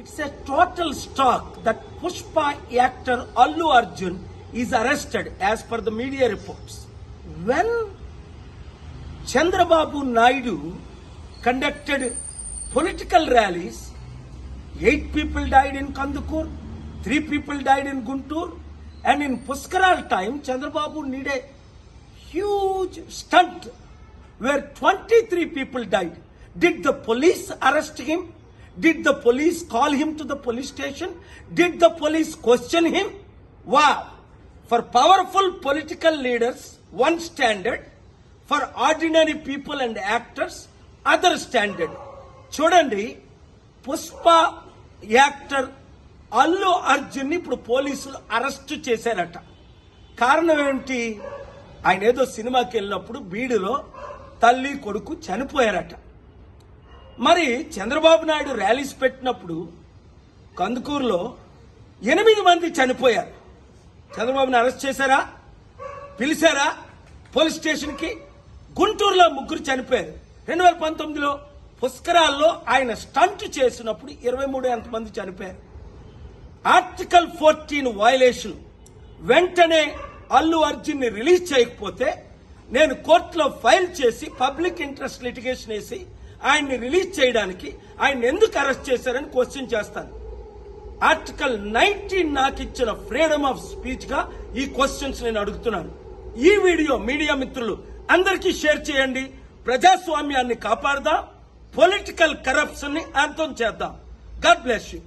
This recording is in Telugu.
It's a total shock that Pushpa actor Allu Arjun is arrested as per the media reports. When Chandrababu Naidu conducted political rallies, 8 people died in Kandukur, 3 people died in Guntur, and in Puskaral time, Chandrababu needed a huge stunt where 23 people died. Did the police arrest him? Did the police call him to the police station? Did the police question him? Wow! For powerful political leaders, one standard. For ordinary people and actors, other standard. చూడండి, పుష్ప యాక్టర్ అల్లు అర్జున్ ఇప్పుడు పోలీసులు అరెస్ట్ చేశారట. కారణం ఏంటి? ఆయన ఏదో సినిమాకి వెళ్ళినప్పుడు బీడులో తల్లి కొడుకు చనిపోయారట. మరి చంద్రబాబు నాయుడు ర్యాలీస్ పెట్టినప్పుడు కందుకూరులో 8 మంది చనిపోయారు. చంద్రబాబుని అరెస్ట్ చేశారా? పిలిచారా పోలీస్ స్టేషన్కి? గుంటూరులో 3 చనిపోయారు. 2019లో పుష్కరాల్లో ఆయన స్టంట్ చేసినప్పుడు 23 మంది చనిపోయారు. Article 14 violation. వెంటనే అల్లు అర్జున్ ని రిలీజ్ చేయకపోతే నేను కోర్టులో ఫైల్ చేసి పబ్లిక్ ఇంట్రెస్ట్ లిటిగేషన్ వేసి ఆయన్ని రిలీజ్ చేయడానికి ఆయన ఎందుకు అరెస్ట్ చేశారని క్వశ్చన్ చేస్తాను. ఆర్టికల్ 19 నాకు ఇచ్చిన ఫ్రీడమ్ ఆఫ్ స్పీచ్ గా ఈ క్వశ్చన్స్ నేను అడుగుతున్నాను. ఈ వీడియో మీడియా మిత్రులు అందరికీ షేర్ చేయండి. ప్రజాస్వామ్యాన్ని కాపాడదాం, పొలిటికల్ కరప్షన్ ని అంతం చేద్దాం. God bless you.